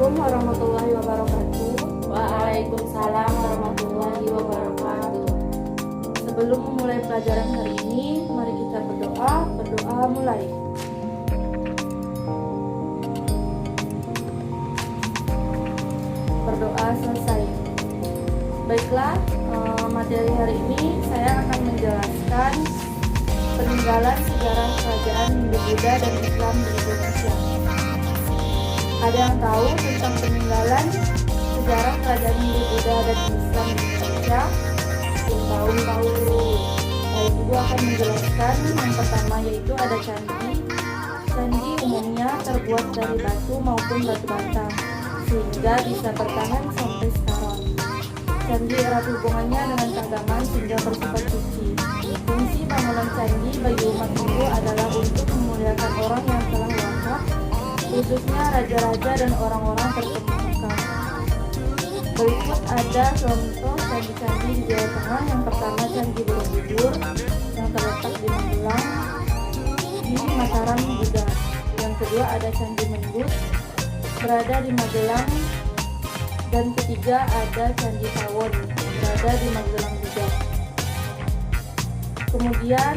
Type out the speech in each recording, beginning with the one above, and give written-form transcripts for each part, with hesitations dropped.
Assalamualaikum warahmatullahi wabarakatuh. Waalaikumsalam warahmatullahi wabarakatuh. Sebelum memulai pelajaran hari ini, mari kita berdoa. Berdoa mulai. Berdoa selesai. Baiklah, materi hari ini saya akan menjelaskan peninggalan sejarah kerajaan Hindu-Buddha dan Islam di Indonesia. Ada yang tahu tentang peninggalan sejarah kerajaan Hindu-Buddha dan Islam di Indonesia? Tahu. Saya juga akan menjelaskan yang pertama, yaitu ada candi. Candi umumnya terbuat dari batu maupun batu bata, sehingga bisa bertahan sampai sekarang. Candi erat hubungannya dengan keagamaan sehingga bersifat suci. Fungsi bangunan candi bagi umat Hindu adalah untuk memuliakan orang yang telah wafat, khususnya raja-raja dan orang-orang terkemuka. Berikut ada contoh candi-candi di Jawa Tengah. Yang pertama, Candi Borobudur yang terletak di Magelang di Mataram juga. Yang kedua ada Candi Mendut berada di Magelang, dan ketiga ada Candi Tawon berada di Magelang juga. Kemudian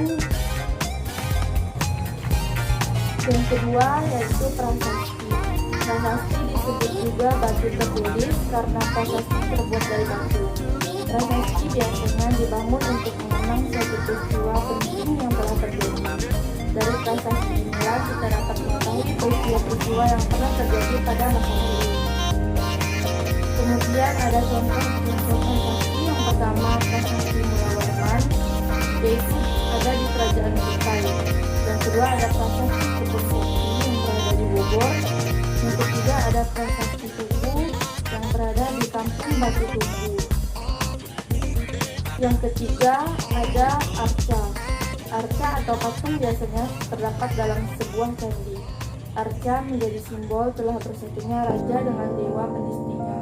yang kedua yaitu prasasti. Prasasti disebut juga batu tertulis karena prasasti terbuat dari batu. Prasasti biasanya dibangun untuk mengenang suatu peristiwa penting yang telah terjadi. Dari prasasti inilah kita dapat mengetahui peristiwa-peristiwa yang pernah terjadi pada masa lalu. Kemudian ada contoh prasasti. Yang pertama, prasasti Mulawarman, yaitu ada di Kerajaan Kutai. Yang kedua ada prasasti Kebun Kopi yang berada di Bogor. Yang ketiga ada prasasti Tugu yang berada di Kampung Batu Tugu. Yang ketiga ada arca. Arca atau patung biasanya terdapat dalam sebuah candi. Arca menjadi simbol telah bersatunya raja dengan dewa penistika.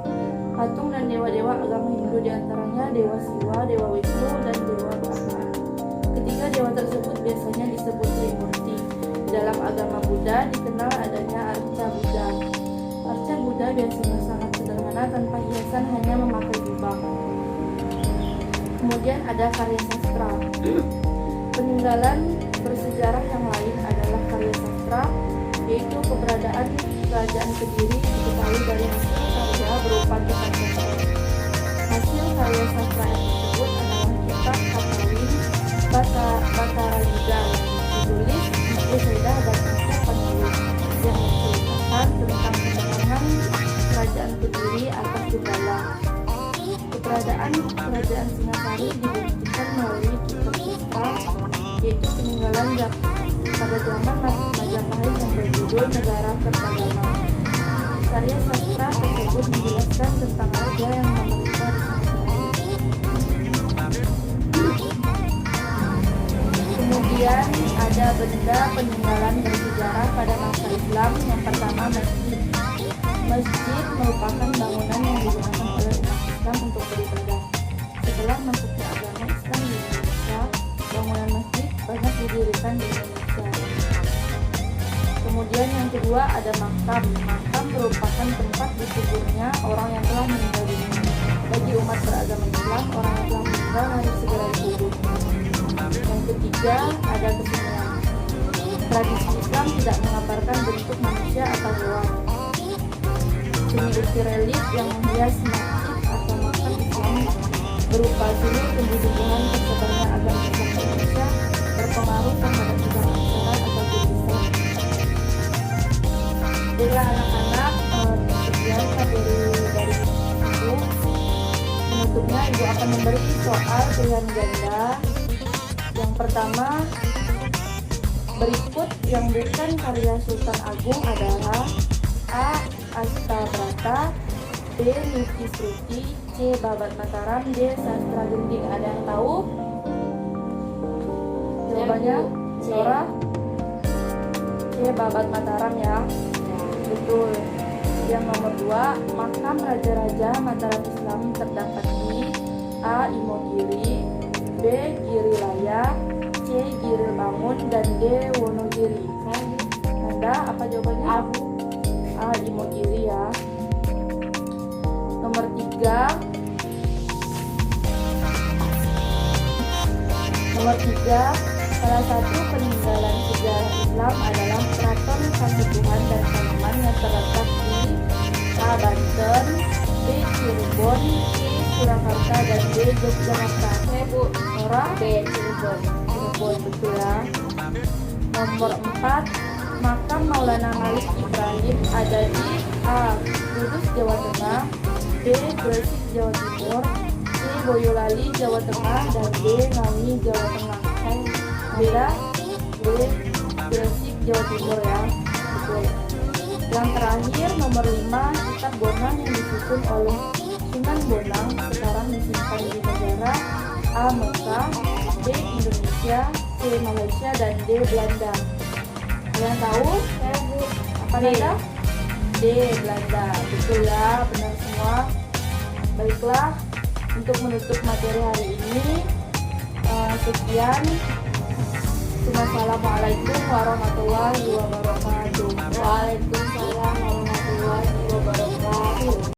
Patung dan dewa-dewa agama Hindu diantaranya Dewa Siwa, Dewa Wisnu, dan Dewa Brahma. Ketiga dewa tersebut biasanya disebut Trimurti. Dalam agama Buddha dikenal adanya arca Buddha. Arca Buddha biasanya sangat sederhana tanpa hiasan, hanya memakai jubah. Kemudian ada karya sastra. Peninggalan bersejarah yang lain adalah karya sastra, yaitu keberadaan kerajaan Kediri diketahui dari hasil karya berupa kitab sastra. Hasil karya sastra yang tersebut adalah kitab Kaprawin Batarayuda yang ditulis Ibu Seda Batasya penulis, yang menceritakan tentang kemenangan kerajaan Kediri atas Jenggala. Keberadaan kerajaan Singasari dibuktikan melalui kitab sastra, yaitu peninggalan pada zaman Majapahit yang berjudul Negara Kertagama. Karya sastra tersebut menjelaskan tentang raja yang memerintah di Singasari. Kemudian ada benda peninggalan bersejarah pada masa Islam. Yang pertama, masjid. Masjid merupakan bangunan yang digunakan oleh umat Islam untuk beribadah. Setelah masuknya agama Islam di Indonesia, bangunan masjid banyak didirikan di Indonesia. Kemudian yang kedua ada makam. Makam merupakan tempat dikuburnya orang yang telah meninggal dunia. Bagi umat beragama Islam, orang yang telah meninggal harus segera dikubur. Yang ketiga ada kesenian. Tradisi Islam tidak mengabarkan bentuk manusia atau hewan. Seni bukti relief yang menghias masjid atau makam Islam berupa seni tumbuh-tumbuhan tersebarnya agama Islam di Indonesia berpengaruh terhadap sejarah masyarakat atau tulisan. Bila anak-anak sekian dari itu, menutupnya ibu akan memberi soal pilihan ganda. Yang pertama, berikut yang bukan karya Sultan Agung adalah A. Astabrata, B. Luki Sruti, C. Babat Mataram, D. Sastra Gending. Ada yang tahu? Jawabannya Sora C. Babat Mataram ya. Betul. Yang nomor 2, makam raja-raja Mataram Islam terdapat di A. Imogiri, B. Girilaya, C. Giril Bangun, dan D. Wonogiri. Anda apa jawabannya? A. Imogiri ya. Nomor 3, salah satu peninggalan sejarah Islam adalah Keraton Kasepuhan dan Kanoman yang terletak di A. Banten, B. Cirebon, C. Surakarta, dan D. Yogyakarta. Bu. Nora? B. Cirebon. Cirebon, betul ya. Nomor 4, makam Maulana Malik Ibrahim ada di A. Kudus, Jawa Tengah, B. Gresik, Jawa Timur, C. Boyolali, Jawa Tengah, dan D. Ngawi, Jawa Tengah. Beda? B. Gresik, Jawa Timur ya. Betul. Yang terakhir nomor 5, kitab Bonang yang disusun oleh Sunan Bonang sekarang disimpan di negara A. Mekah, B. Indonesia, C. Malaysia, dan D. Belanda. Kalian tahu? Saya Bu. Apa Nada? D. Belanda. Betul ya, benar semua. Baiklah, untuk menutup materi hari ini sekian. Wassalamualaikum warahmatullahi wabarakatuh. Waalaikumsalam warahmatullahi wabarakatuh.